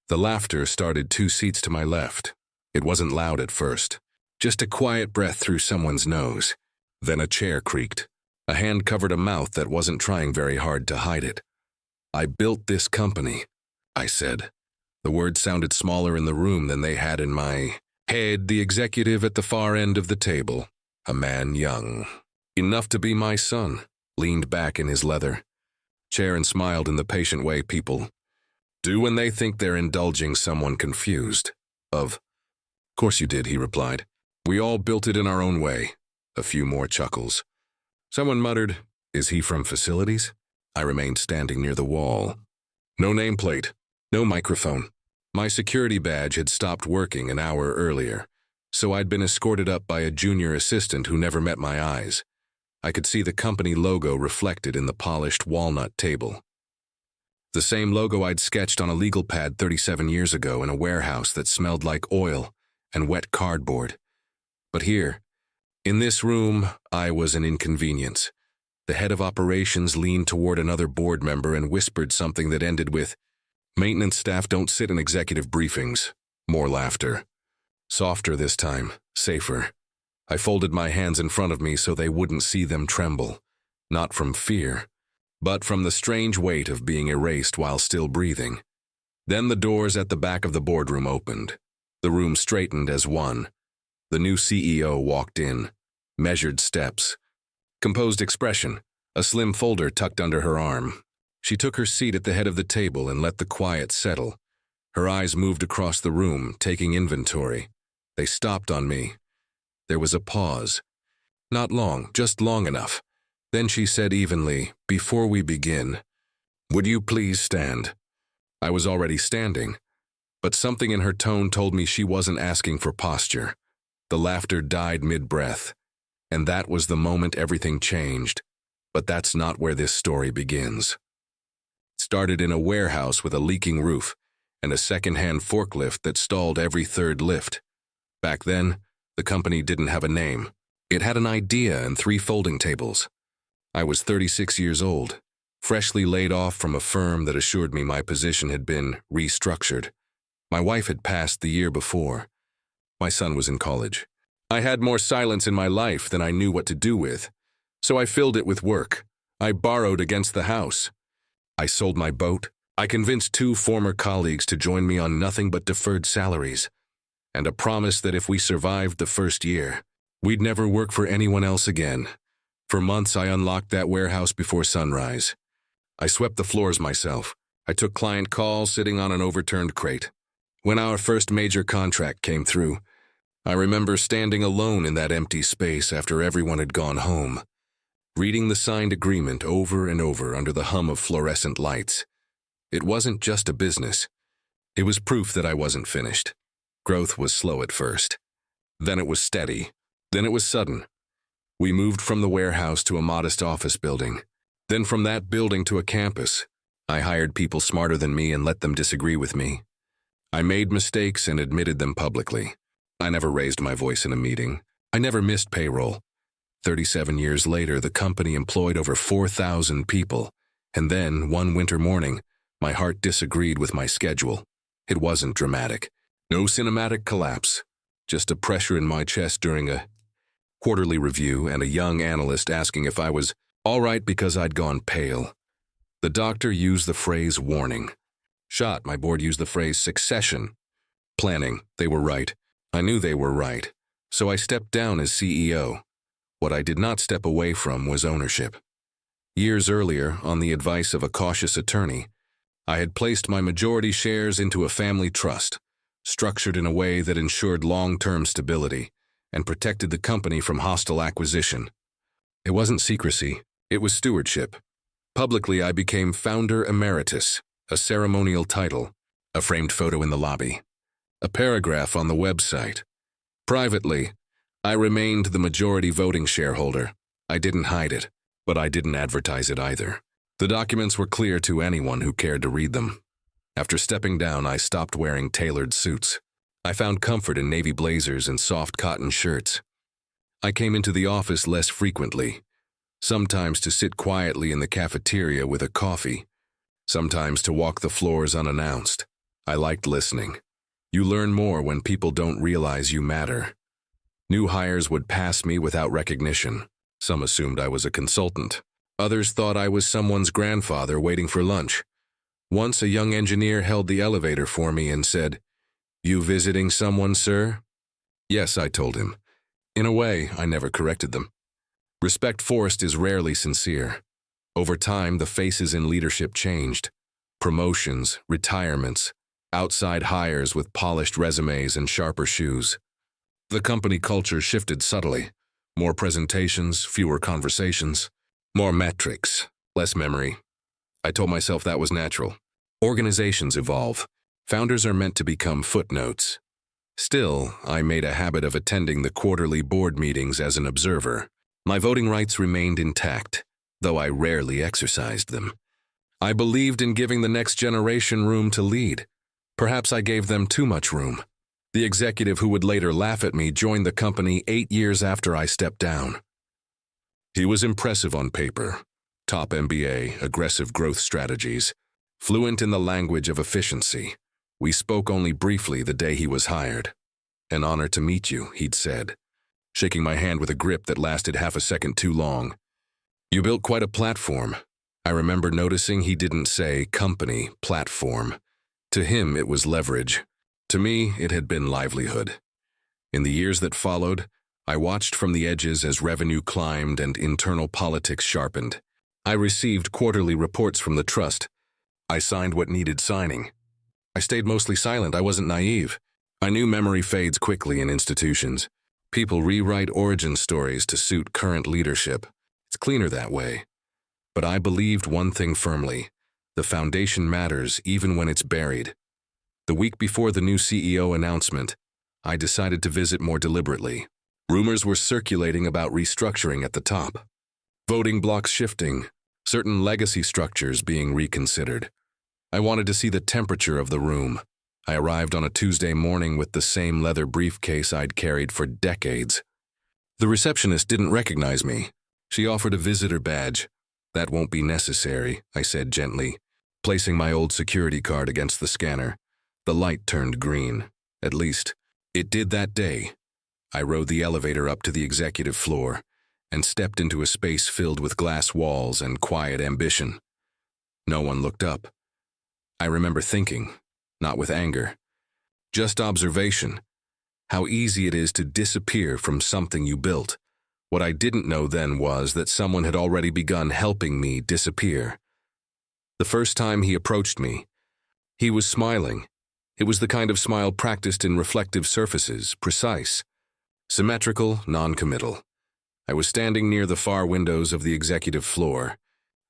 The laughter started 2 seats to my left. It wasn't loud at first, just a quiet breath through someone's nose. Then a chair creaked. A hand covered a mouth that wasn't trying very hard to hide it. "I built this company," I said. The words sounded smaller in the room than they had in my head. The executive at the far end of the table, a man young, enough to be my son, leaned back in his leather chair and smiled in the patient way people do when they think they're indulging someone confused. Of course you did," he replied. "We all built it in our own way." A few more chuckles. Someone muttered, "Is he from facilities?" I remained standing near the wall. No nameplate, no microphone. My security badge had stopped working an hour earlier, so I'd been escorted up by a junior assistant who never met my eyes. I could see the company logo reflected in the polished walnut table. The same logo I'd sketched on a legal pad 37 years ago in a warehouse that smelled like oil and wet cardboard. But here, in this room, I was an inconvenience. The head of operations leaned toward another board member and whispered something that ended with, "Maintenance staff don't sit in executive briefings." More laughter. Softer this time, safer. I folded my hands in front of me so they wouldn't see them tremble. Not from fear, but from the strange weight of being erased while still breathing. Then the doors at the back of the boardroom opened. The room straightened as one. The new CEO walked in, measured steps, composed expression, a slim folder tucked under her arm. She took her seat at the head of the table and let the quiet settle. Her eyes moved across the room, taking inventory. They stopped on me. There was a pause. Not long, just long enough. Then she said evenly, "Before we begin, would you please stand?" I was already standing, but something in her tone told me she wasn't asking for posture. The laughter died mid-breath, and that was the moment everything changed. But that's not where this story begins. It started in a warehouse with a leaking roof and a second-hand forklift that stalled every third lift. Back then, the company didn't have a name. It had an idea and 3 folding tables. I was 36 years old, freshly laid off from a firm that assured me my position had been restructured. My wife had passed the year before. My son was in college. I had more silence in my life than I knew what to do with, so I filled it with work. I borrowed against the house. I sold my boat. I convinced 2 former colleagues to join me on nothing but deferred salaries, and a promise that if we survived the first year, we'd never work for anyone else again. For months, I unlocked that warehouse before sunrise. I swept the floors myself. I took client calls sitting on an overturned crate. When our first major contract came through, I remember standing alone in that empty space after everyone had gone home, reading the signed agreement over and over under the hum of fluorescent lights. It wasn't just a business. It was proof that I wasn't finished. Growth was slow at first. Then it was steady. Then it was sudden. We moved from the warehouse to a modest office building. Then from that building to a campus. I hired people smarter than me and let them disagree with me. I made mistakes and admitted them publicly. I never raised my voice in a meeting. I never missed payroll. 37 years later, the company employed over 4,000 people. And then, one winter morning, my heart disagreed with my schedule. It wasn't dramatic. No cinematic collapse. Just a pressure in my chest during a quarterly review and a young analyst asking if I was all right because I'd gone pale. The doctor used the phrase warning. Shot, my board used the phrase succession. Planning, they were right. I knew they were right. So I stepped down as CEO. What I did not step away from was ownership. Years earlier, on the advice of a cautious attorney, I had placed my majority shares into a family trust, structured in a way that ensured long-term stability and protected the company from hostile acquisition. It wasn't secrecy, it was stewardship. Publicly, I became founder emeritus, a ceremonial title, a framed photo in the lobby, a paragraph on the website. Privately, I remained the majority voting shareholder. I didn't hide it, but I didn't advertise it either. The documents were clear to anyone who cared to read them. After stepping down, I stopped wearing tailored suits. I found comfort in navy blazers and soft cotton shirts. I came into the office less frequently, sometimes to sit quietly in the cafeteria with a coffee, sometimes to walk the floors unannounced. I liked listening. You learn more when people don't realize you matter. New hires would pass me without recognition. Some assumed I was a consultant. Others thought I was someone's grandfather waiting for lunch. Once a young engineer held the elevator for me and said, "You visiting someone, sir?" "Yes," I told him. In a way, I never corrected them. Respect forced is rarely sincere. Over time, the faces in leadership changed. Promotions, retirements, outside hires with polished resumes and sharper shoes. The company culture shifted subtly. More presentations, fewer conversations, more metrics, less memory. I told myself that was natural. Organizations evolve. Founders are meant to become footnotes. Still, I made a habit of attending the quarterly board meetings as an observer. My voting rights remained intact, though I rarely exercised them. I believed in giving the next generation room to lead. Perhaps I gave them too much room. The executive who would later laugh at me joined the company 8 years after I stepped down. He was impressive on paper. Top MBA, aggressive growth strategies, fluent in the language of efficiency. We spoke only briefly the day he was hired. "An honor to meet you," he'd said, shaking my hand with a grip that lasted half a second too long. "You built quite a platform." I remember noticing he didn't say company, platform. To him, it was leverage. To me, it had been livelihood. In the years that followed, I watched from the edges as revenue climbed and internal politics sharpened. I received quarterly reports from the trust. I signed what needed signing. I stayed mostly silent. I wasn't naive. I knew memory fades quickly in institutions. People rewrite origin stories to suit current leadership. It's cleaner that way. But I believed one thing firmly. The foundation matters even when it's buried. The week before the new CEO announcement, I decided to visit more deliberately. Rumors were circulating about restructuring at the top. Voting blocks shifting, certain legacy structures being reconsidered. I wanted to see the temperature of the room. I arrived on a Tuesday morning with the same leather briefcase I'd carried for decades. The receptionist didn't recognize me. She offered a visitor badge. "That won't be necessary," I said gently, placing my old security card against the scanner. The light turned green. At least, it did that day. I rode the elevator up to the executive floor and stepped into a space filled with glass walls and quiet ambition. No one looked up. I remember thinking, not with anger, just observation, how easy it is to disappear from something you built. What I didn't know then was that someone had already begun helping me disappear. The first time he approached me, he was smiling. It was the kind of smile practiced in reflective surfaces, precise, symmetrical, non-committal. I was standing near the far windows of the executive floor,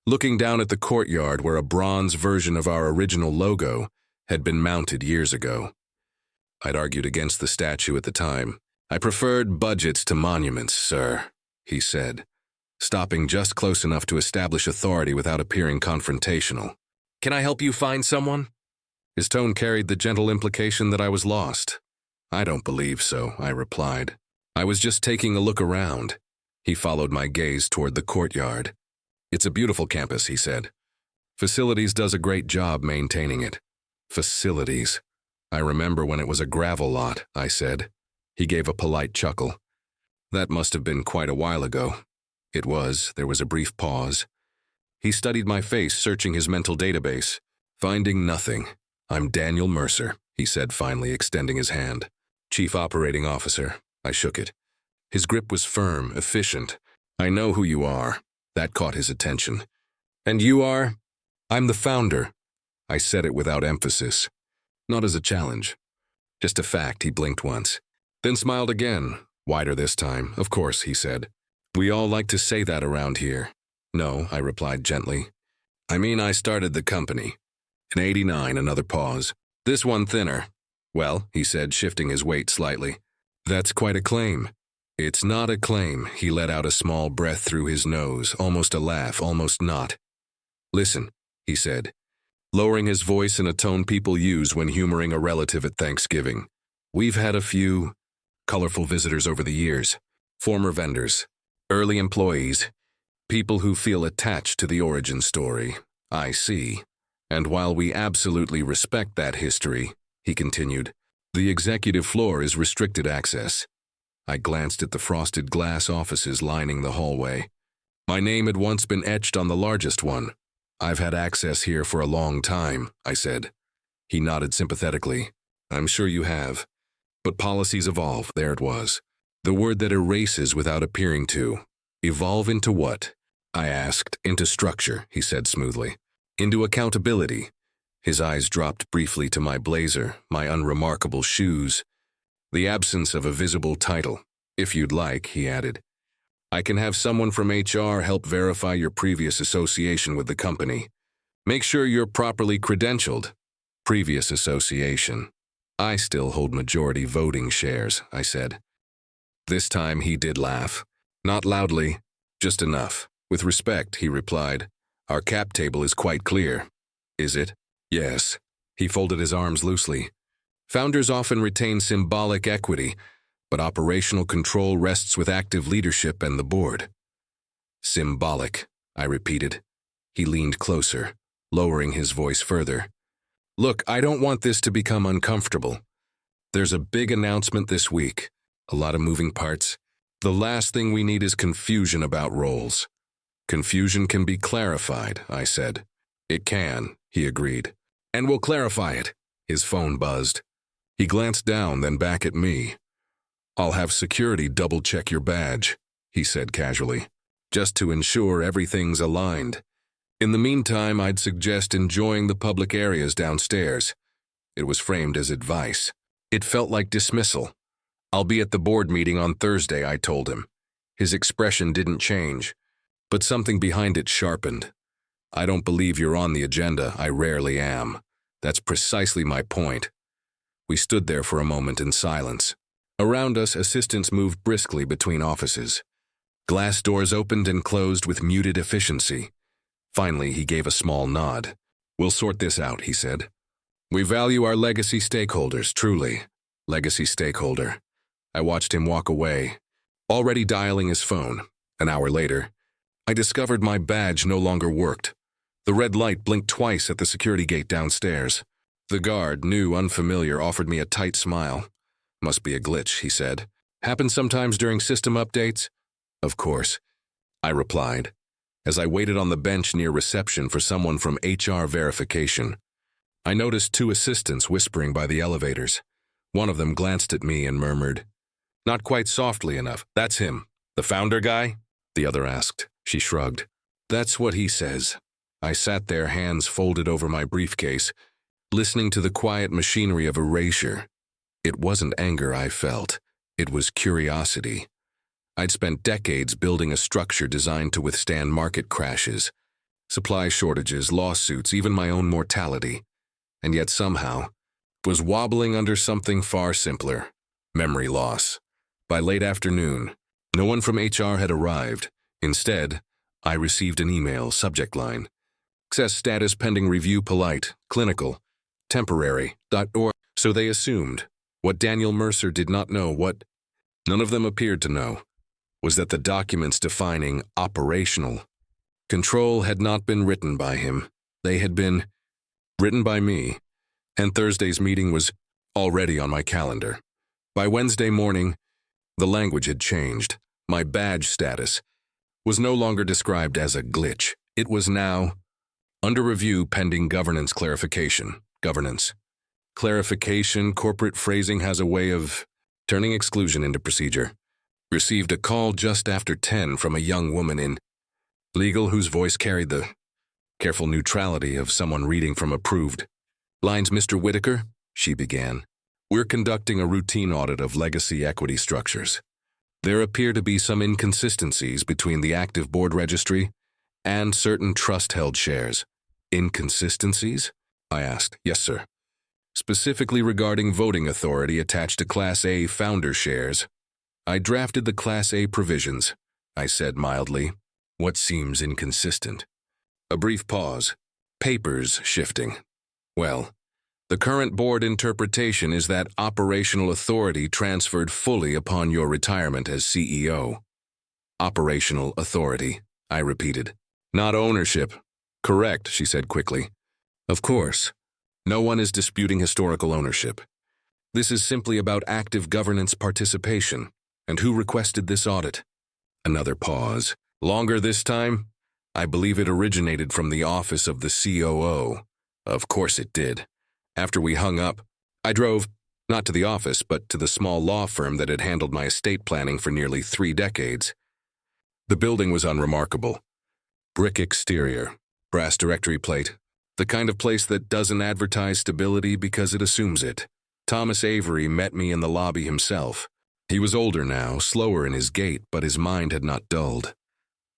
looking down at the courtyard where a bronze version of our original logo had been mounted years ago. I'd argued against the statue at the time. "I preferred budgets to monuments, sir," he said, stopping just close enough to establish authority without appearing confrontational. "Can I help you find someone?" His tone carried the gentle implication that I was lost. "I don't believe so," I replied. "I was just taking a look around." He followed my gaze toward the courtyard. "It's a beautiful campus," he said. "Facilities does a great job maintaining it." Facilities. "I remember when it was a gravel lot," I said. He gave a polite chuckle. "That must have been quite a while ago." It was. There was a brief pause. He studied my face, searching his mental database. Finding nothing. "I'm Daniel Mercer," he said finally, extending his hand. "Chief Operating Officer." I shook it. His grip was firm, efficient. "I know who you are." That caught his attention. "And you are?" "I'm the founder." I said it without emphasis. Not as a challenge. Just a fact. He blinked once, then smiled again, wider this time. "Of course," he said. "We all like to say that around here." "No," I replied gently. "I mean, I started the company." In '89, another pause. "This one thinner." "Well," he said, shifting his weight slightly. "That's quite a claim." "It's not a claim." He let out a small breath through his nose, almost a laugh, almost not. "Listen," he said, lowering his voice in a tone people use when humoring a relative at Thanksgiving. "We've had a few colorful visitors over the years. Former vendors, early employees, people who feel attached to the origin story. I see. And while we absolutely respect that history, he continued, the executive floor is restricted access. I glanced at the frosted glass offices lining the hallway. My name had once been etched on the largest one. I've had access here for a long time, I said. He nodded sympathetically. I'm sure you have. But policies evolve, there it was. The word that erases without appearing to. Evolve into what? I asked. Into structure, he said smoothly. Into accountability. His eyes dropped briefly to my blazer, my unremarkable shoes. The absence of a visible title. If you'd like, he added. I can have someone from HR help verify your previous association with the company. Make sure you're properly credentialed. Previous association. I still hold majority voting shares, I said. This time he did laugh. Not loudly, just enough. With respect, he replied. Our cap table is quite clear. Is it? Yes. He folded his arms loosely. Founders often retain symbolic equity, but operational control rests with active leadership and the board. Symbolic, I repeated. He leaned closer, lowering his voice further. Look, I don't want this to become uncomfortable. There's a big announcement this week. A lot of moving parts. The last thing we need is confusion about roles. Confusion can be clarified, I said. It can, he agreed. And we'll clarify it. His phone buzzed. He glanced down, then back at me. I'll have security double-check your badge, he said casually, just to ensure everything's aligned. In the meantime, I'd suggest enjoying the public areas downstairs. It was framed as advice. It felt like dismissal. I'll be at the board meeting on Thursday, I told him. His expression didn't change, but something behind it sharpened. I don't believe you're on the agenda. I rarely am. That's precisely my point. We stood there for a moment in silence. Around us, assistants moved briskly between offices. Glass doors opened and closed with muted efficiency. Finally, he gave a small nod. We'll sort this out, he said. We value our legacy stakeholders, truly. Legacy stakeholder. I watched him walk away, already dialing his phone. An hour later, I discovered my badge no longer worked. The red light blinked twice at the security gate downstairs. The guard, new, unfamiliar, offered me a tight smile. Must be a glitch, he said. Happens sometimes during system updates? Of course, I replied, as I waited on the bench near reception for someone from HR verification. I noticed two assistants whispering by the elevators. One of them glanced at me and murmured, not quite softly enough, that's him. The founder guy? The other asked. She shrugged. That's what he says. I sat there, hands folded over my briefcase, listening to the quiet machinery of erasure. It wasn't anger I felt. It was curiosity. I'd spent decades building a structure designed to withstand market crashes, supply shortages, lawsuits, even my own mortality. And yet somehow, was wobbling under something far simpler, memory loss. By late afternoon, no one from HR had arrived. Instead, I received an email, subject line. Access status pending review, polite, clinical, temporary.org. So they assumed. What Daniel Mercer did not know, what none of them appeared to know, was that the documents defining operational control had not been written by him. They had been written by me, and Thursday's meeting was already on my calendar. By Wednesday morning, the language had changed. My badge status was no longer described as a glitch. It was now under review pending governance clarification. Governance. Clarification, corporate phrasing has a way of turning exclusion into procedure. Received a call just after 10 from a young woman in legal whose voice carried the careful neutrality of someone reading from approved lines. Mr. Whitaker, she began, we're conducting a routine audit of legacy equity structures. There appear to be some inconsistencies between the active board registry and certain trust-held shares. Inconsistencies? I asked. Yes, sir. Specifically regarding voting authority attached to Class A founder shares. I drafted the Class A provisions, I said mildly. What seems inconsistent? A brief pause. Papers shifting. Well, the current board interpretation is that operational authority transferred fully upon your retirement as CEO. Operational authority, I repeated. Not ownership. Correct, she said quickly. Of course, no one is disputing historical ownership. This is simply about active governance participation. And who requested this audit? Another pause. Longer this time? I believe it originated from the office of the COO. Of course it did. After we hung up, I drove, not to the office, but to the small law firm that had handled my estate planning for nearly 3 decades. The building was unremarkable. Brick exterior, brass directory plate, the kind of place that doesn't advertise stability because it assumes it. Thomas Avery met me in the lobby himself. He was older now, slower in his gait, but his mind had not dulled.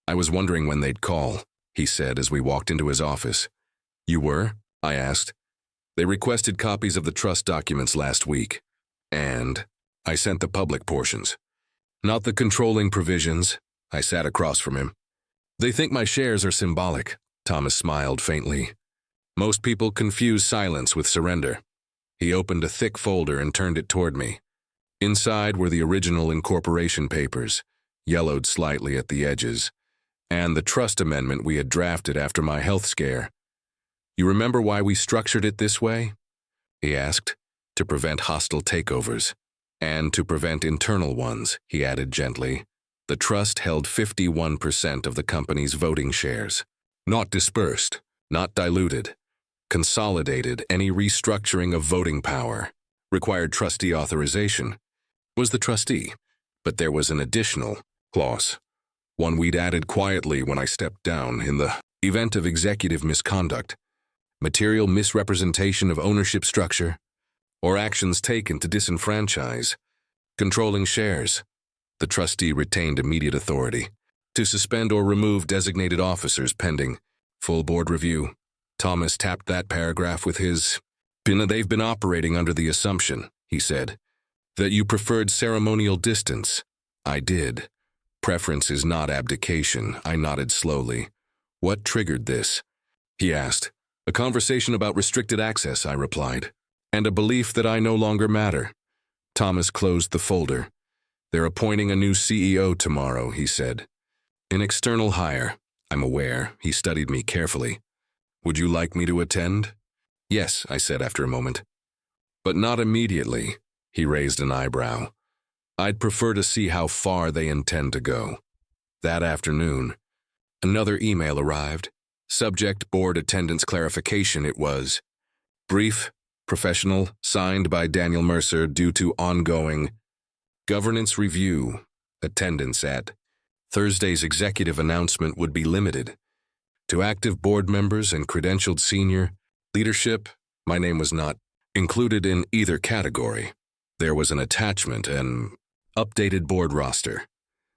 I was wondering when they'd call, he said as we walked into his office. You were? I asked. They requested copies of the trust documents last week. And I sent the public portions. Not the controlling provisions. I sat across from him. They think my shares are symbolic, Thomas smiled faintly. Most people confuse silence with surrender. He opened a thick folder and turned it toward me. Inside were the original incorporation papers, yellowed slightly at the edges, and the trust amendment we had drafted after my health scare. You remember why we structured it this way? He asked. To prevent hostile takeovers. And to prevent internal ones, he added gently. The trust held 51% of the company's voting shares. Not dispersed, not diluted. Consolidated any restructuring of voting power. Required trustee authorization. Was the trustee, but there was an additional clause. One we'd added quietly when I stepped down in the event of executive misconduct, material misrepresentation of ownership structure, or actions taken to disenfranchise, controlling shares. The trustee retained immediate authority to suspend or remove designated officers pending full board review. Thomas tapped that paragraph with his They've been operating under the assumption, he said, that you preferred ceremonial distance. I did. Preference is not abdication, I nodded slowly. What triggered this? He asked. A conversation about restricted access, I replied, and a belief that I no longer matter. Thomas closed the folder. They're appointing a new CEO tomorrow, he said. An external hire, I'm aware. He studied me carefully. Would you like me to attend? Yes, I said after a moment. But not immediately, he raised an eyebrow. I'd prefer to see how far they intend to go. That afternoon, another email arrived. Subject board attendance clarification it was. Brief, professional, signed by Daniel Mercer due to ongoing governance review. Attendance at Thursday's executive announcement would be limited to active board members and credentialed senior leadership. My name was not included in either category. There was an attachment, an updated board roster.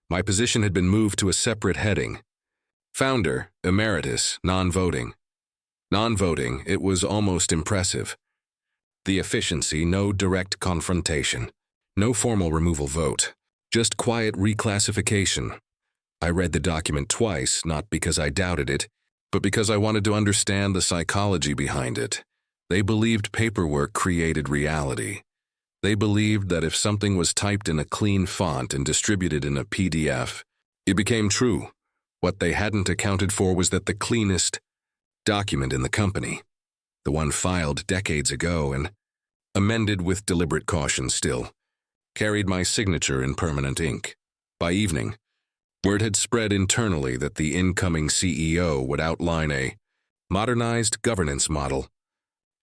My position had been moved to a separate heading. Founder, emeritus, non-voting. Non-voting, it was almost impressive. The efficiency, no direct confrontation. No formal removal vote. Just quiet reclassification. I read the document twice, not because I doubted it, but because I wanted to understand the psychology behind it. They believed paperwork created reality. They believed that if something was typed in a clean font and distributed in a PDF, it became true. What they hadn't accounted for was that the cleanest document in the company, the one filed decades ago and amended with deliberate caution still, carried my signature in permanent ink. By evening, word had spread internally that the incoming CEO would outline a modernized governance model.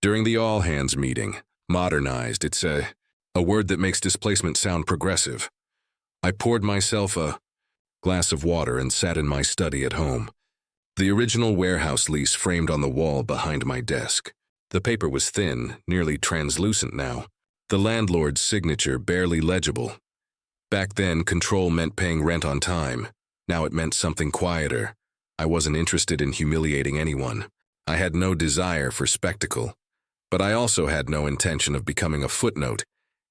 During the all-hands meeting, modernized, it's a word that makes displacement sound progressive. I poured myself a glass of water and sat in my study at home. The original warehouse lease framed on the wall behind my desk. The paper was thin, nearly translucent now. The landlord's signature barely legible. Back then, control meant paying rent on time. Now it meant something quieter. I wasn't interested in humiliating anyone. I had no desire for spectacle. But I also had no intention of becoming a footnote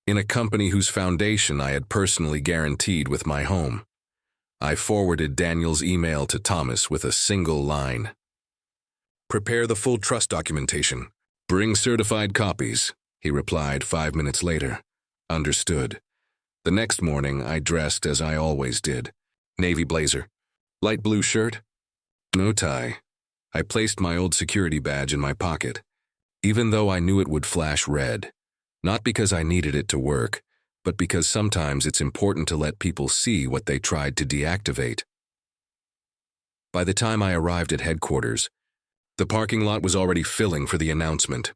in a company whose foundation I had personally guaranteed with my home. I forwarded Daniel's email to Thomas with a single line. Prepare the full trust documentation. Bring certified copies, he replied 5 minutes later. Understood. The next morning, I dressed as I always did. Navy blazer. Light blue shirt. No tie. I placed my old security badge in my pocket. even though I knew it would flash red. Not because I needed it to work, but because sometimes it's important to let people see what they tried to deactivate. By the time I arrived at headquarters, the parking lot was already filling for the announcement.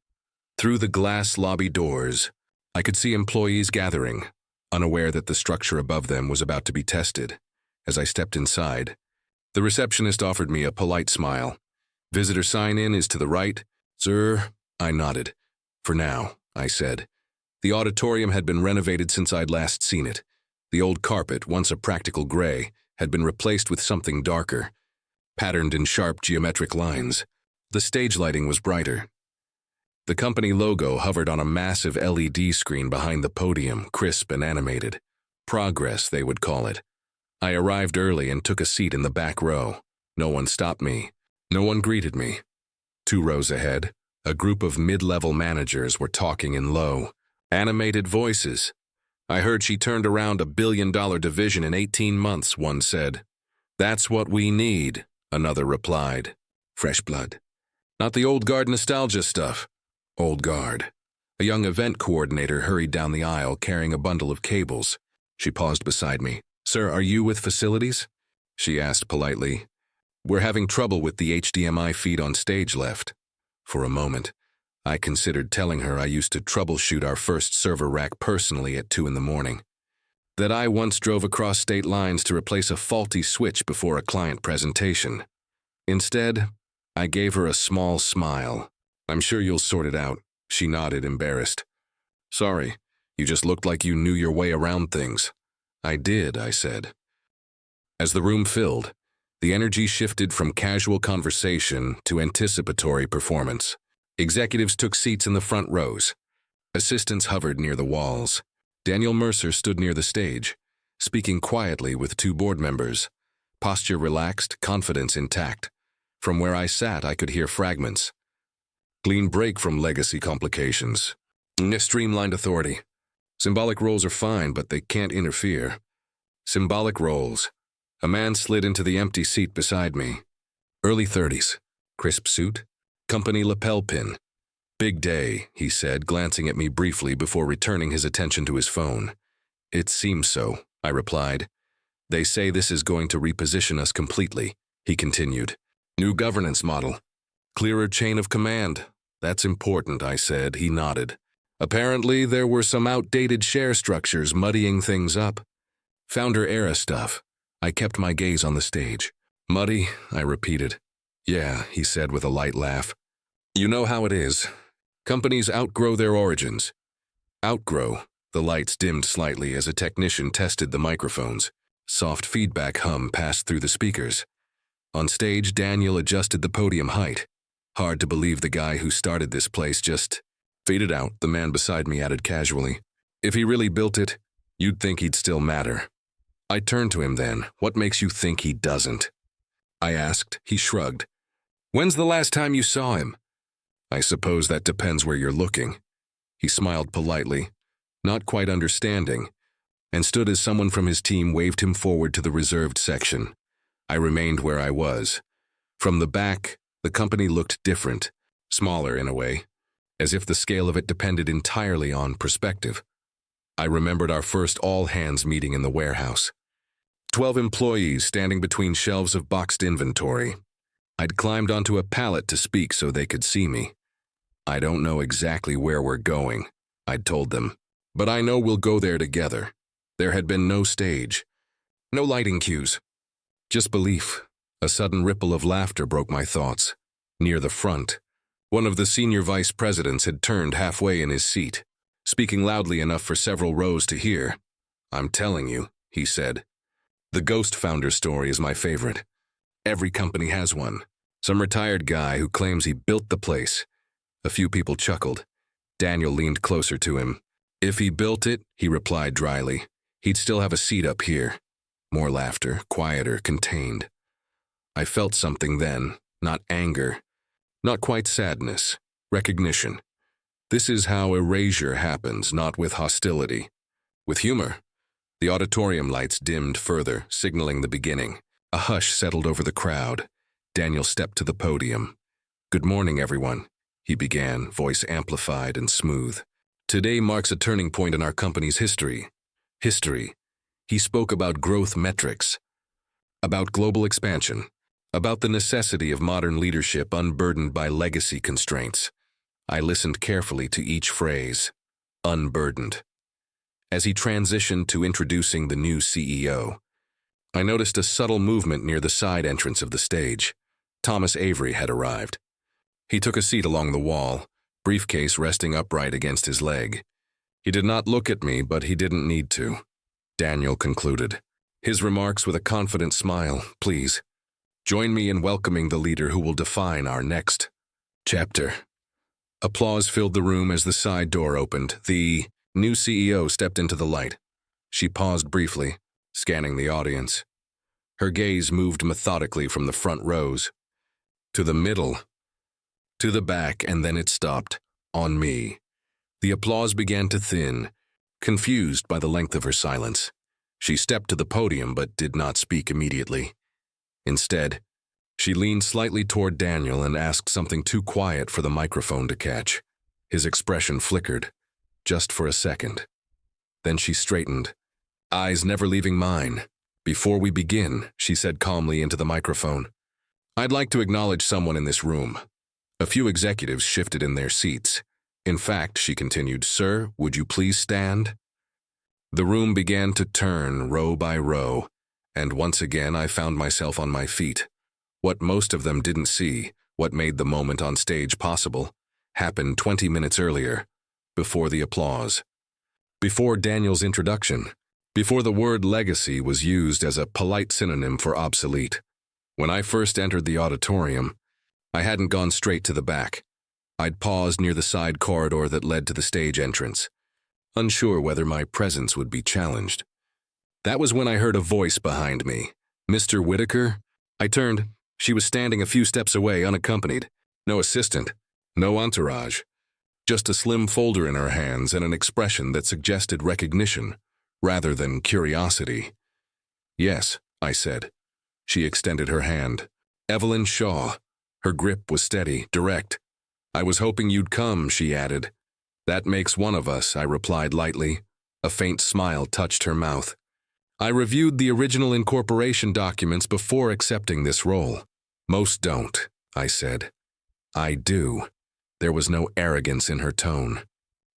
Through the glass lobby doors, I could see employees gathering, unaware that the structure above them was about to be tested. As I stepped inside, the receptionist offered me a polite smile. "Visitor sign-in is to the right, sir." I nodded. "For now," I said. The auditorium had been renovated since I'd last seen it. The old carpet, once a practical gray, had been replaced with something darker, patterned in sharp geometric lines. The stage lighting was brighter. The company logo hovered on a massive LED screen behind the podium, crisp and animated. Progress, they would call it. I arrived early and took a seat in the back row. No one stopped me. No one greeted me. 2 rows ahead, a group of mid-level managers were talking in low, animated voices. "I heard she turned around a billion-dollar division in 18 months, one said. "That's what we need," another replied. Fresh blood. Not the old guard nostalgia stuff. Old guard. A young event coordinator hurried down the aisle carrying a bundle of cables. She paused beside me. "Sir, are you with facilities?" she asked politely. "We're having trouble with the HDMI feed on stage left." For a moment, I considered telling her I used to troubleshoot our first server rack personally at 2 in the morning. That I once drove across state lines to replace a faulty switch before a client presentation. Instead, I gave her a small smile. "I'm sure you'll sort it out," she nodded, embarrassed. "Sorry, you just looked like you knew your way around things." "I did," I said. As the room filled, the energy shifted from casual conversation to anticipatory performance. Executives took seats in the front rows. Assistants hovered near the walls. Daniel Mercer stood near the stage, speaking quietly with 2 board members. Posture relaxed, confidence intact. From where I sat, I could hear fragments. "Clean break from legacy complications. Streamlined authority. Symbolic roles are fine, but they can't interfere." Symbolic roles. A man slid into the empty seat beside me. Early 30s. Crisp suit. Company lapel pin. "Big day," he said, glancing at me briefly before returning his attention to his phone. "It seems so," I replied. "They say this is going to reposition us completely," he continued. "New governance model. Clearer chain of command. That's important," I said. He nodded. "Apparently, there were some outdated share structures muddying things up. Founder-era stuff." I kept my gaze on the stage. "Muddy," I repeated. "Yeah," he said with a light laugh. "You know how it is. Companies outgrow their origins." Outgrow. The lights dimmed slightly as a technician tested the microphones. Soft feedback hum passed through the speakers. On stage, Daniel adjusted the podium height. "Hard to believe the guy who started this place just faded out," the man beside me added casually. "If he really built it, you'd think he'd still matter." I turned to him then. "What makes you think he doesn't?" I asked. He shrugged. "When's the last time you saw him?" "I suppose that depends where you're looking." He smiled politely, not quite understanding, and stood as someone from his team waved him forward to the reserved section. I remained where I was. From the back, the company looked different, smaller in a way, as if the scale of it depended entirely on perspective. I remembered our first all-hands meeting in the warehouse. 12 employees standing between shelves of boxed inventory. I'd climbed onto a pallet to speak so they could see me. "I don't know exactly where we're going," I'd told them, "but I know we'll go there together." There had been no stage, no lighting cues, just belief. A sudden ripple of laughter broke my thoughts. Near the front, one of the senior vice presidents had turned halfway in his seat, speaking loudly enough for several rows to hear. "I'm telling you," he said. The ghost founder story is my favorite. Every company has one. Some retired guy who claims he built the place. A few people chuckled. Daniel leaned closer to him. "If he built it," he replied dryly, "he'd still have a seat up here." More laughter, quieter, contained. I felt something then, not anger, not quite sadness, recognition. This is how erasure happens, not with hostility. With humor. The auditorium lights dimmed further, signaling the beginning. A hush settled over the crowd. Daniel stepped to the podium. "Good morning, everyone," he began, voice amplified and smooth. Today marks a turning point in our company's history. History. He spoke about growth metrics, about global expansion, about the necessity of modern leadership unburdened by legacy constraints. I listened carefully to each phrase. Unburdened. As he transitioned to introducing the new CEO, I noticed a subtle movement near the side entrance of the stage. Thomas Avery had arrived. He took a seat along the wall, briefcase resting upright against his leg. He did not look at me, but he didn't need to. Daniel concluded, his remarks with a confident smile. Please, join me in welcoming the leader who will define our next chapter. Applause filled the room as the side door opened. The new CEO stepped into the light. She paused briefly, scanning the audience. Her gaze moved methodically from the front rows to the middle, to the back, and then it stopped on me. The applause began to thin, confused by the length of her silence. She stepped to the podium but did not speak immediately. Instead, she leaned slightly toward Daniel and asked something too quiet for the microphone to catch. His expression flickered, just for a second. Then she straightened, eyes never leaving mine. Before we begin, she said calmly into the microphone, I'd like to acknowledge someone in this room. A few executives shifted in their seats. In fact, she continued, Sir, would you please stand? The room began to turn row by row, and once again I found myself on my feet. What most of them didn't see, what made the moment on stage possible, happened 20 minutes earlier, before the applause. Before Daniel's introduction, before the word legacy was used as a polite synonym for obsolete. When I first entered the auditorium, I hadn't gone straight to the back. I'd paused near the side corridor that led to the stage entrance, unsure whether my presence would be challenged. That was when I heard a voice behind me. Mr. Whitaker? I turned. She was standing a few steps away, unaccompanied. No assistant, no entourage. Just a slim folder in her hands and an expression that suggested recognition, rather than curiosity. Yes, I said. She extended her hand. Evelyn Shaw. Her grip was steady, direct. I was hoping you'd come, she added. That makes one of us, I replied lightly. A faint smile touched her mouth. I reviewed the original incorporation documents before accepting this role. Most don't, I said. I do. There was no arrogance in her tone.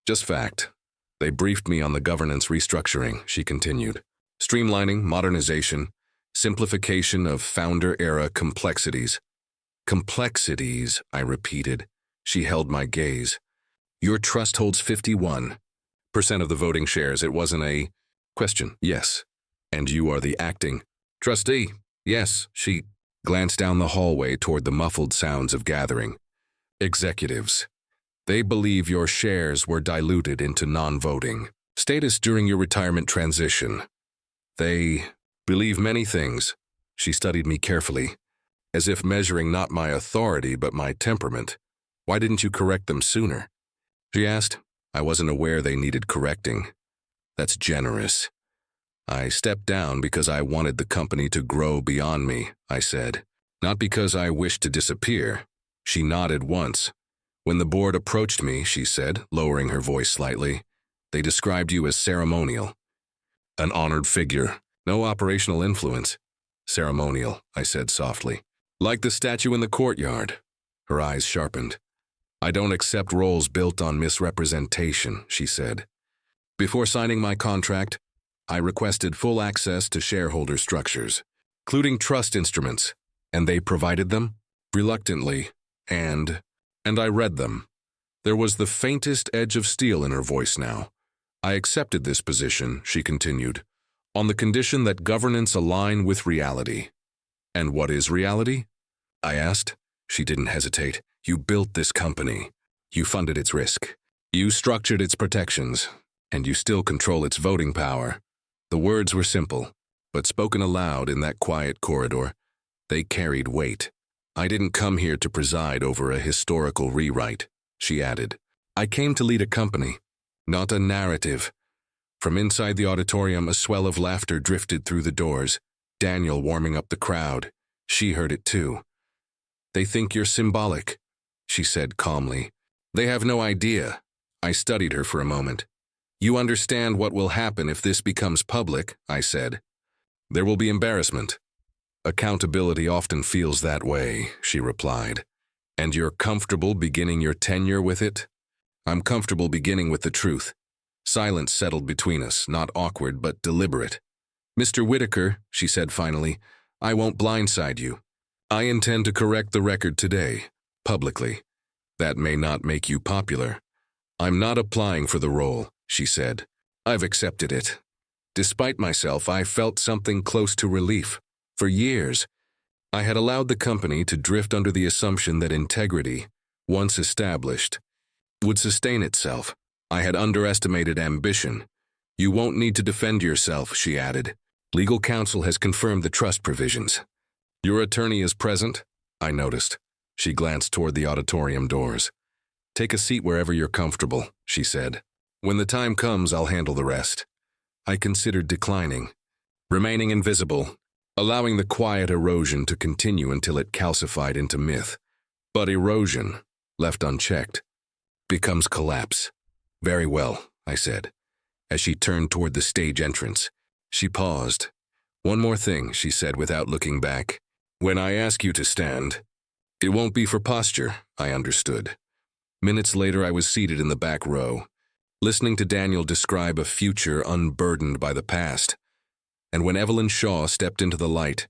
Just fact. They briefed me on the governance restructuring, she continued. Streamlining, modernization, simplification of founder-era complexities. Complexities, I repeated. She held my gaze. Your trust holds 51% of the voting shares. It wasn't a question. Yes. And you are the acting trustee. Yes. She glanced down the hallway toward the muffled sounds of gathering. Executives. They believe your shares were diluted into non-voting status during your retirement transition. They believe many things. She studied me carefully, as if measuring not my authority but my temperament. Why didn't you correct them sooner? She asked. I wasn't aware they needed correcting. That's generous. I stepped down because I wanted the company to grow beyond me, I said. Not because I wished to disappear. She nodded once. When the board approached me, she said, lowering her voice slightly, they described you as ceremonial. An honored figure. No operational influence. Ceremonial, I said softly. Like the statue in the courtyard. Her eyes sharpened. I don't accept roles built on misrepresentation, she said. Before signing my contract, I requested full access to shareholder structures, including trust instruments, and they provided them, reluctantly, and I read them. There was the faintest edge of steel in her voice now. I accepted this position, she continued, on the condition that governance align with reality. And what is reality? I asked. She didn't hesitate. You built this company. You funded its risk. You structured its protections, and you still control its voting power. The words were simple, but spoken aloud in that quiet corridor, they carried weight. I didn't come here to preside over a historical rewrite, she added. I came to lead a company, not a narrative. From inside the auditorium, a swell of laughter drifted through the doors, Daniel warming up the crowd. She heard it too. They think you're symbolic, she said calmly. They have no idea. I studied her for a moment. You understand what will happen if this becomes public, I said. There will be embarrassment. Accountability often feels that way, she replied. And you're comfortable beginning your tenure with it? I'm comfortable beginning with the truth. Silence settled between us, not awkward but deliberate. Mr. Whitaker, she said finally, I won't blindside you. I intend to correct the record today, publicly. That may not make you popular. I'm not applying for the role, she said. I've accepted it. Despite myself, I felt something close to relief. For years, I had allowed the company to drift under the assumption that integrity, once established, would sustain itself. I had underestimated ambition. You won't need to defend yourself, she added. Legal counsel has confirmed the trust provisions. Your attorney is present? I noticed. She glanced toward the auditorium doors. Take a seat wherever you're comfortable, she said. When the time comes, I'll handle the rest. I considered declining, remaining invisible, allowing the quiet erosion to continue until it calcified into myth. But erosion, left unchecked, becomes collapse. Very well, I said, as she turned toward the stage entrance. She paused. One more thing, she said without looking back. When I ask you to stand, it won't be for posture, I understood. Minutes later, I was seated in the back row, listening to Daniel describe a future unburdened by the past. And when Evelyn Shaw stepped into the light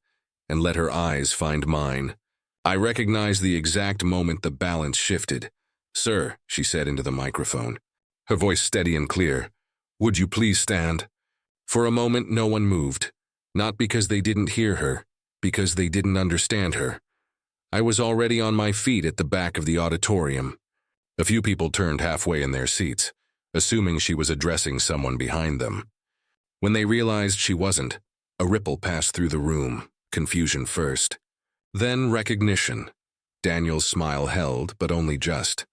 and let her eyes find mine, I recognized the exact moment the balance shifted. Sir, she said into the microphone, her voice steady and clear, would you please stand? For a moment, no one moved, not because they didn't hear her, because they didn't understand her. I was already on my feet at the back of the auditorium. A few people turned halfway in their seats, assuming she was addressing someone behind them. When they realized she wasn't, a ripple passed through the room, confusion first. Then recognition. Daniel's smile held, but only just.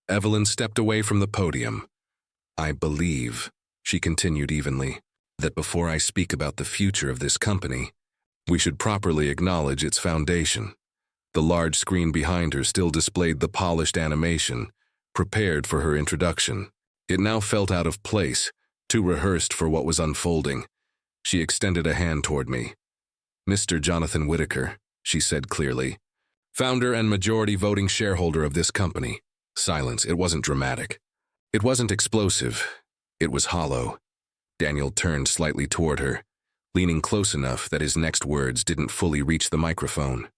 Evelyn stepped away from the podium. I believe, she continued evenly, that before I speak about the future of this company, we should properly acknowledge its foundation. The large screen behind her still displayed the polished animation, prepared for her introduction. It now felt out of place, too rehearsed for what was unfolding. She extended a hand toward me. Mr. Jonathan Whitaker, she said clearly, founder and majority voting shareholder of this company. Silence. It wasn't dramatic. It wasn't explosive. It was hollow. Daniel turned slightly toward her, leaning close enough that his next words didn't fully reach the microphone.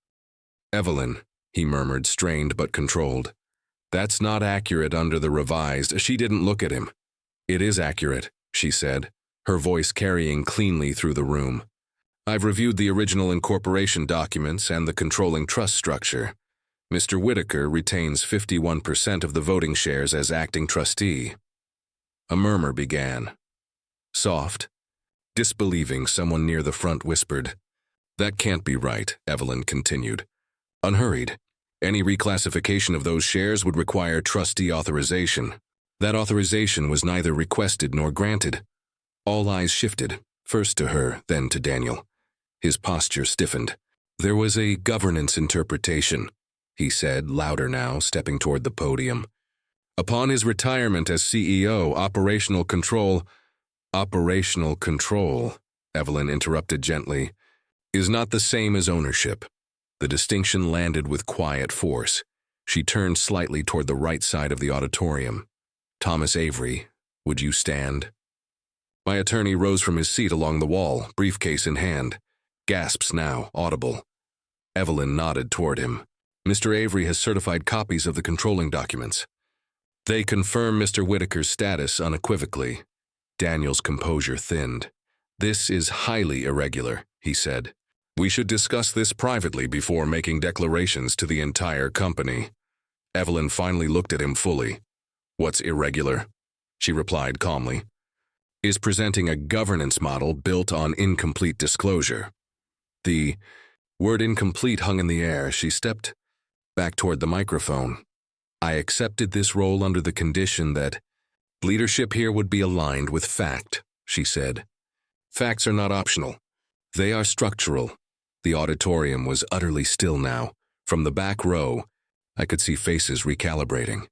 Evelyn, he murmured, strained but controlled. That's not accurate under the revised. She didn't look at him. It is accurate, she said, her voice carrying cleanly through the room. I've reviewed the original incorporation documents and the controlling trust structure. Mr. Whitaker retains 51% of the voting shares as acting trustee. A murmur began. Soft, disbelieving, someone near the front whispered. That can't be right, Evelyn continued. Unhurried. Any reclassification of those shares would require trustee authorization. That authorization was neither requested nor granted. All eyes shifted, first to her, then to Daniel. His posture stiffened. There was a governance interpretation, he said, louder now, stepping toward the podium. Upon his retirement as CEO, operational control, Evelyn interrupted gently, is not the same as ownership. The distinction landed with quiet force. She turned slightly toward the right side of the auditorium. Thomas Avery, would you stand? My attorney rose from his seat along the wall, briefcase in hand. Gasps now, audible. Evelyn nodded toward him. Mr. Avery has certified copies of the controlling documents. They confirm Mr. Whitaker's status unequivocally. Daniel's composure thinned. This is highly irregular, he said. We should discuss this privately before making declarations to the entire company. Evelyn finally looked at him fully. What's irregular? She replied calmly. Is presenting a governance model built on incomplete disclosure. The word incomplete hung in the air. She stepped back toward the microphone. I accepted this role under the condition that leadership here would be aligned with fact, she said. Facts are not optional. They are structural. The auditorium was utterly still now. From the back row, I could see faces recalibrating.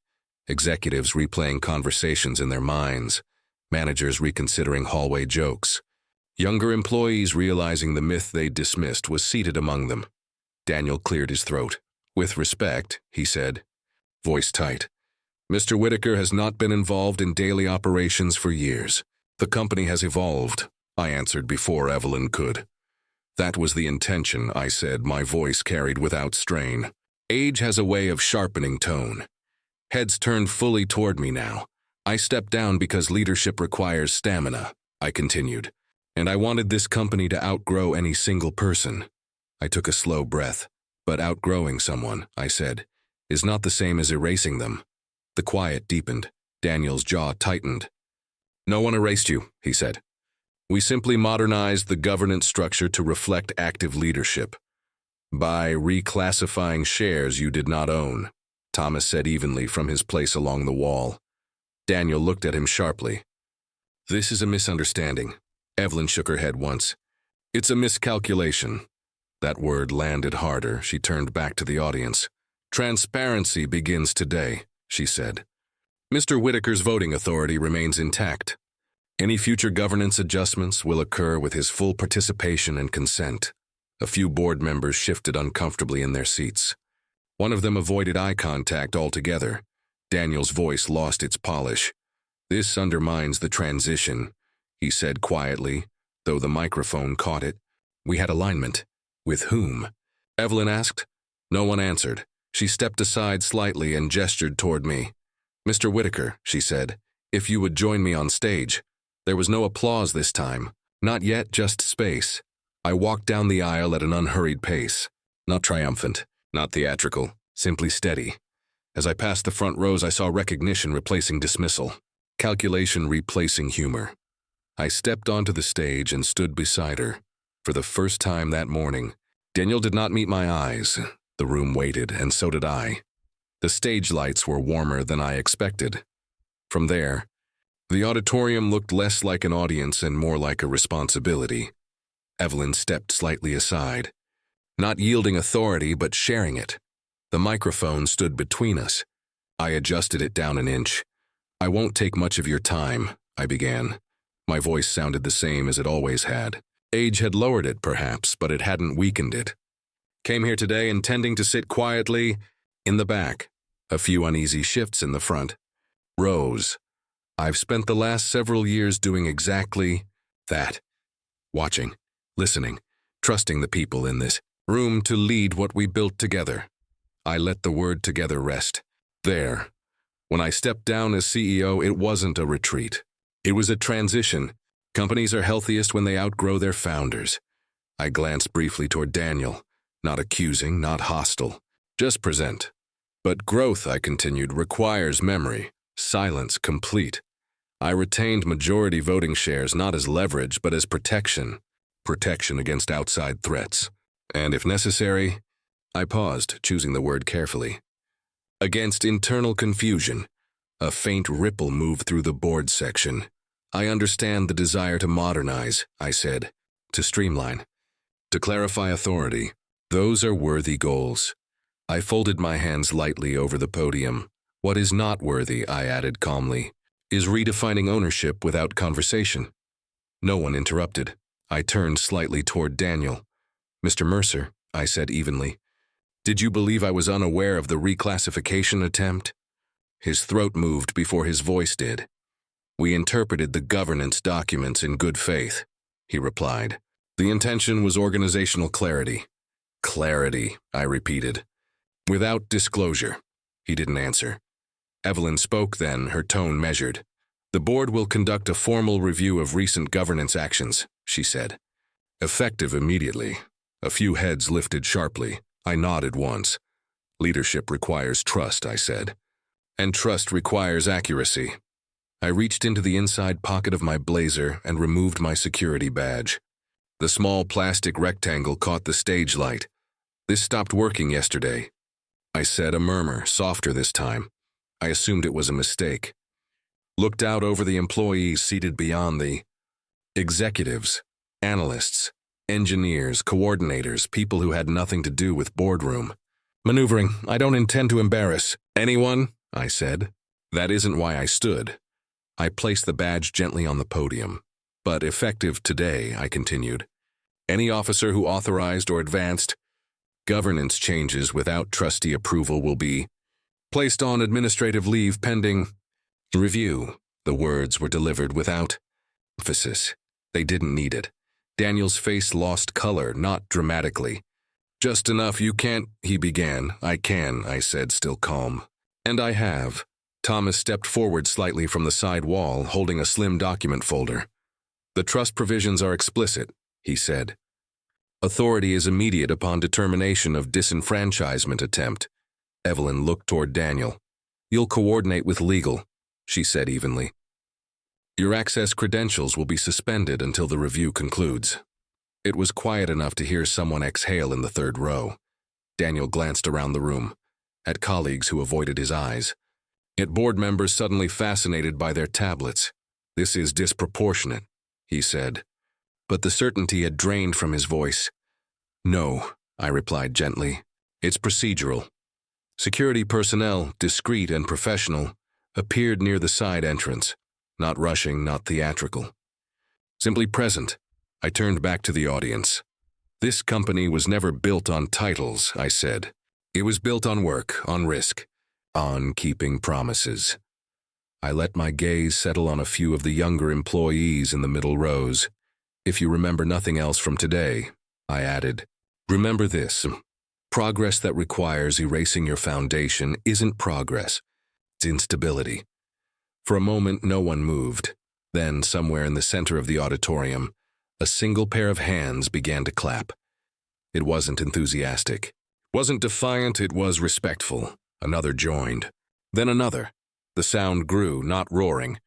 executives replaying conversations in their minds, managers reconsidering hallway jokes. Younger employees realizing the myth they dismissed was seated among them. Daniel cleared his throat. "With respect," he said, voice tight. "Mr. Whitaker has not been involved in daily operations for years. The company has evolved," I answered before Evelyn could. "That was the intention," I said, my voice carried without strain. "Age has a way of sharpening tone." Heads turned fully toward me now. "I stepped down because leadership requires stamina," I continued, "and I wanted this company to outgrow any single person." I took a slow breath. "But outgrowing someone," I said, "is not the same as erasing them." The quiet deepened. Daniel's jaw tightened. "No one erased you," he said. "We simply modernized the governance structure to reflect active leadership. By reclassifying shares you did not own," Thomas said evenly from his place along the wall. Daniel looked at him sharply. "This is a misunderstanding." Evelyn shook her head once. "It's a miscalculation." That word landed harder. She turned back to the audience. "Transparency begins today," she said. "Mr. Whitaker's voting authority remains intact. Any future governance adjustments will occur with his full participation and consent." A few board members shifted uncomfortably in their seats. One of them avoided eye contact altogether. Daniel's voice lost its polish. "This undermines the transition," he said quietly, though the microphone caught it. "We had alignment." "With whom?" Evelyn asked. No one answered. She stepped aside slightly and gestured toward me. "Mr. Whitaker," she said, "if you would join me on stage." There was no applause this time. Not yet, just space. I walked down the aisle at an unhurried pace. Not triumphant, not theatrical, simply steady. As I passed the front rows, I saw recognition replacing dismissal, calculation replacing humor. I stepped onto the stage and stood beside her. For the first time that morning, Daniel did not meet my eyes. The room waited, and so did I. The stage lights were warmer than I expected. From there, the auditorium looked less like an audience and more like a responsibility. Evelyn stepped slightly aside, not yielding authority but sharing it. The microphone stood between us. I adjusted it down an inch. "I won't take much of your time," I began. My voice sounded the same as it always had. Age had lowered it, perhaps, but it hadn't weakened it. "Came here today intending to sit quietly in the back. A few uneasy shifts in the front. Rows. I've spent the last several years doing exactly that. Watching, listening, trusting the people in this room to lead what we built together." I let the word together rest. There. When I stepped down as CEO, it wasn't a retreat. It was a transition. Companies are healthiest when they outgrow their founders. I glanced briefly toward Daniel. Not accusing, not hostile. Just present. "But growth," I continued, "requires memory. Silence complete. I retained majority voting shares not as leverage, but as protection. Protection against outside threats. And if necessary," I paused, choosing the word carefully, "against internal confusion." A faint ripple moved through the board section. "I understand the desire to modernize," I said, "to streamline, to clarify authority. Those are worthy goals." I folded my hands lightly over the podium. "What is not worthy," I added calmly, "is redefining ownership without conversation." No one interrupted. I turned slightly toward Daniel. "Mr. Mercer," I said evenly, "did you believe I was unaware of the reclassification attempt?" His throat moved before his voice did. "We interpreted the governance documents in good faith," he replied. "The intention was organizational clarity." "Clarity," I repeated. "Without disclosure." He didn't answer. Evelyn spoke then, her tone measured. "The board will conduct a formal review of recent governance actions," she said. "Effective immediately." A few heads lifted sharply. I nodded once. "Leadership requires trust," I said. "And trust requires accuracy." I reached into the inside pocket of my blazer and removed my security badge. The small plastic rectangle caught the stage light. "This stopped working yesterday," I said, a murmur, softer this time. I assumed it was a mistake. Looked out over the employees seated beyond the executives, analysts, engineers, coordinators, people who had nothing to do with Boardroom. "Maneuvering. I don't intend to embarrass anyone," I said. That isn't why I stood. I placed the badge gently on the podium. But effective today, I continued. Any officer who authorized or advanced governance changes without trustee approval will be placed on administrative leave pending review. The words were delivered without emphasis. They didn't need it. Daniel's face lost color, not dramatically. Just enough you can't, he began. I can, I said, still calm. And I have. Thomas stepped forward slightly from the side wall, holding a slim document folder. The trust provisions are explicit, he said. Authority is immediate upon determination of disenfranchisement attempt. Evelyn looked toward Daniel. You'll coordinate with legal, she said evenly. Your access credentials will be suspended until the review concludes. It was quiet enough to hear someone exhale in the third row. Daniel glanced around the room, at colleagues who avoided his eyes, at board members suddenly fascinated by their tablets. This is disproportionate, he said. But the certainty had drained from his voice. No, I replied gently. It's procedural. Security personnel, discreet and professional, appeared near the side entrance. Not rushing, not theatrical. Simply present. I turned back to the audience. This company was never built on titles, I said. It was built on work, on risk, on keeping promises. I let my gaze settle on a few of the younger employees in the middle rows. If you remember nothing else from today, I added, remember this. Progress that requires erasing your foundation isn't progress. It's instability. For a moment, no one moved. Then, somewhere in the center of the auditorium, a single pair of hands began to clap. It wasn't enthusiastic. It wasn't defiant, it was respectful. Another joined. Then another. The sound grew, not roaring.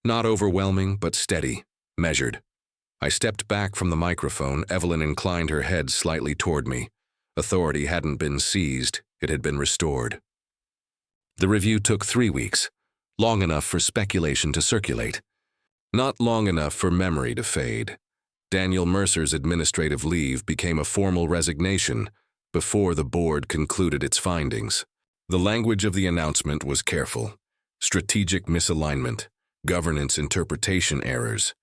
Not overwhelming, but steady, measured. I stepped back from the microphone. Evelyn inclined her head slightly toward me. Authority hadn't been seized, it had been restored. The review took 3 weeks. Long enough for speculation to circulate. Not long enough for memory to fade. Daniel Mercer's administrative leave became a formal resignation before the board concluded its findings. The language of the announcement was careful. Strategic misalignment, governance interpretation errors,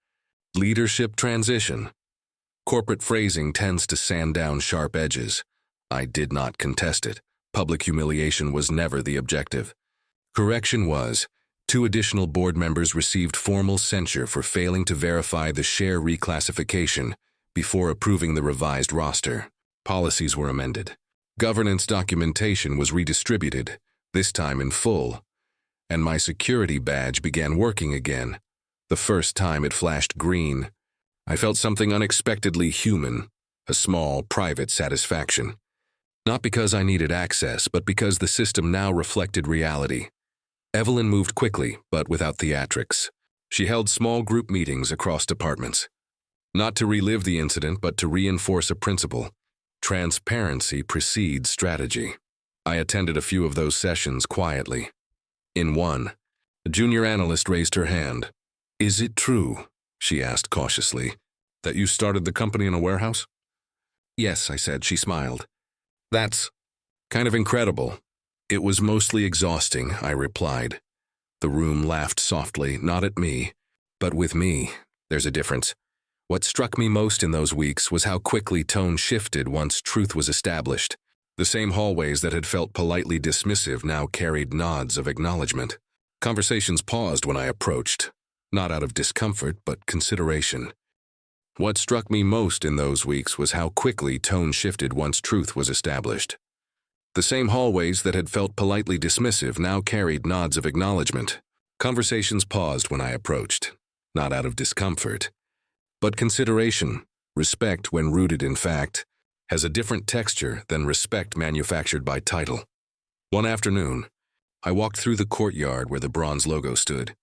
leadership transition. Corporate phrasing tends to sand down sharp edges. I did not contest it. Public humiliation was never the objective. Correction was, 2 additional board members received formal censure for failing to verify the share reclassification before approving the revised roster. Policies were amended. Governance documentation was redistributed, this time in full, and my security badge began working again. The first time it flashed green, I felt something unexpectedly human, a small, private satisfaction. Not because I needed access, but because the system now reflected reality. Evelyn moved quickly, but without theatrics. She held small group meetings across departments. Not to relive the incident, but to reinforce a principle. Transparency precedes strategy. I attended a few of those sessions quietly. In one, a junior analyst raised her hand. Is it true, she asked cautiously, that you started the company in a warehouse? Yes, I said. She smiled. That's kind of incredible. It was mostly exhausting, I replied. The room laughed softly, not at me, but with me. There's a difference. What struck me most in those weeks was how quickly tone shifted once truth was established. The same hallways that had felt politely dismissive now carried nods of acknowledgement. Conversations paused when I approached, not out of discomfort, but consideration. What struck me most in those weeks was how quickly tone shifted once truth was established. The same hallways that had felt politely dismissive now carried nods of acknowledgement. Conversations paused when I approached, not out of discomfort, but consideration. Respect, when rooted in fact, has a different texture than respect manufactured by title. One afternoon, I walked through the courtyard where the bronze logo stood.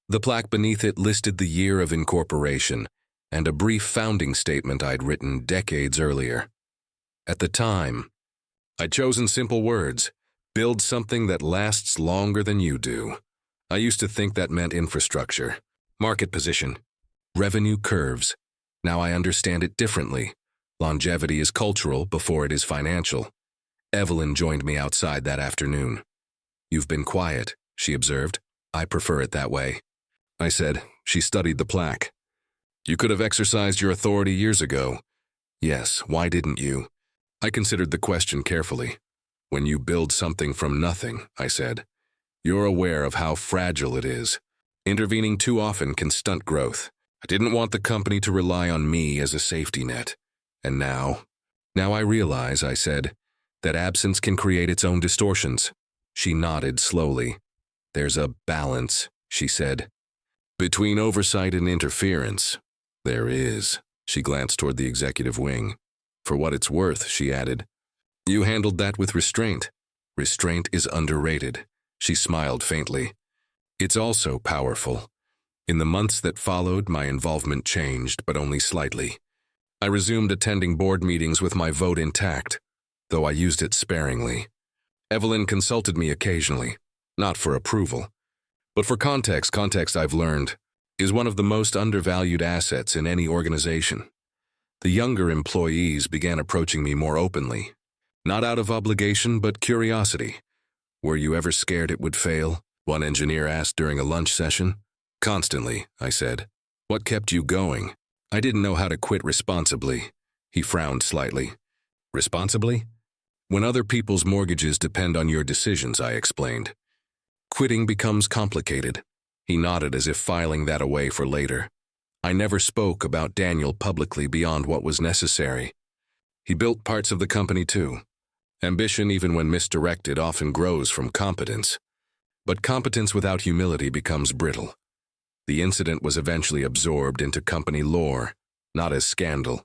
The plaque beneath it listed the year of incorporation and a brief founding statement I'd written decades earlier. At the time, I'd chosen simple words: build something that lasts longer than you do. I used to think that meant infrastructure, market position, revenue curves. Now I understand it differently. Longevity is cultural before it is financial. Evelyn joined me outside that afternoon. You've been quiet, she observed. I prefer it that way. I said. She studied the plaque. You could have exercised your authority years ago. Yes, why didn't you? I considered the question carefully. When you build something from nothing, I said, you're aware of how fragile it is. Intervening too often can stunt growth. I didn't want the company to rely on me as a safety net. And now I realize, I said, that absence can create its own distortions. She nodded slowly. There's a balance, she said. Between oversight and interference. There is. She glanced toward the executive wing. For what it's worth, she added. You handled that with restraint. Restraint is underrated. She smiled faintly. It's also powerful. In the months that followed, my involvement changed, but only slightly. I resumed attending board meetings with my vote intact, though I used it sparingly. Evelyn consulted me occasionally, not for approval, but for context. Context, I've learned, is one of the most undervalued assets in any organization. The younger employees began approaching me more openly, not out of obligation but curiosity. Were you ever scared it would fail? One engineer asked during a lunch session. Constantly, I said. What kept you going? I didn't know how to quit responsibly. He frowned slightly. Responsibly? When other people's mortgages depend on your decisions, I explained. Quitting becomes complicated. He nodded as if filing that away for later. I never spoke about Daniel publicly beyond what was necessary. He built parts of the company too. Ambition, even when misdirected, often grows from competence. But competence without humility becomes brittle. The incident was eventually absorbed into company lore, not as scandal,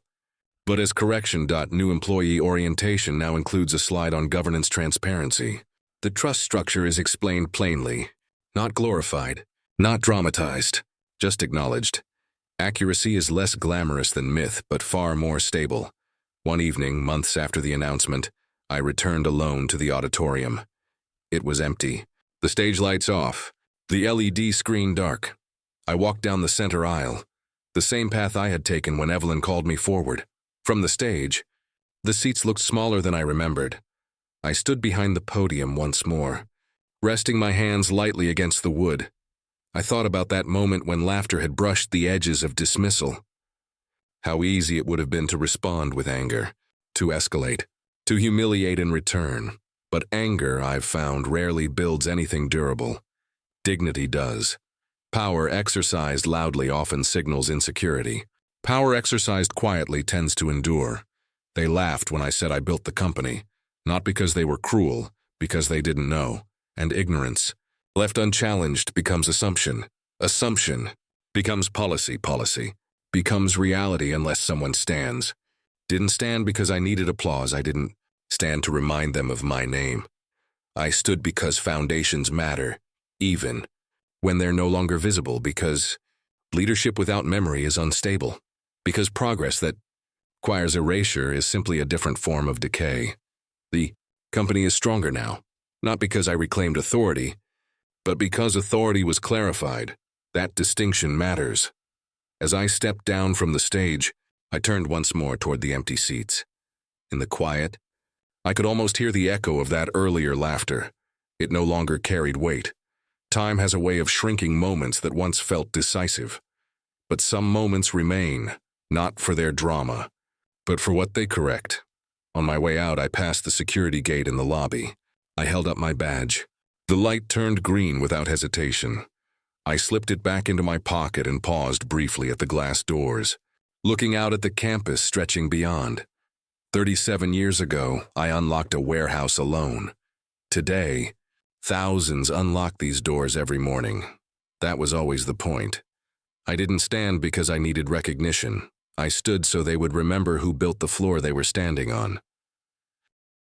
but as correction. New employee orientation now includes a slide on governance transparency. The trust structure is explained plainly, not glorified, not dramatized, just acknowledged. Accuracy is less glamorous than myth, but far more stable. One evening, months after the announcement, I returned alone to the auditorium. It was empty. The stage lights off, the LED screen dark. I walked down the center aisle, the same path I had taken when Evelyn called me forward. From the stage, the seats looked smaller than I remembered. I stood behind the podium once more, resting my hands lightly against the wood. I thought about that moment when laughter had brushed the edges of dismissal. How easy it would have been to respond with anger, to escalate, to humiliate in return. But anger, I've found, rarely builds anything durable. Dignity does. Power exercised loudly often signals insecurity. Power exercised quietly tends to endure. They laughed when I said I built the company, not because they were cruel, because they didn't know. And ignorance, left unchallenged, becomes assumption. Assumption becomes policy. Policy becomes reality unless someone stands. Didn't stand because I needed applause. I didn't stand to remind them of my name. I stood because foundations matter, even when they're no longer visible, because leadership without memory is unstable, because progress that requires erasure is simply a different form of decay. The company is stronger now, not because I reclaimed authority, but because authority was clarified. That distinction matters. As I stepped down from the stage, I turned once more toward the empty seats. In the quiet, I could almost hear the echo of that earlier laughter. It no longer carried weight. Time has a way of shrinking moments that once felt decisive. But some moments remain, not for their drama, but for what they correct. On my way out, I passed the security gate in the lobby. I held up my badge. The light turned green without hesitation. I slipped it back into my pocket and paused briefly at the glass doors, looking out at the campus stretching beyond. 37 years ago, I unlocked a warehouse alone. Today, thousands unlock these doors every morning. That was always the point. I didn't stand because I needed recognition. I stood so they would remember who built the floor they were standing on.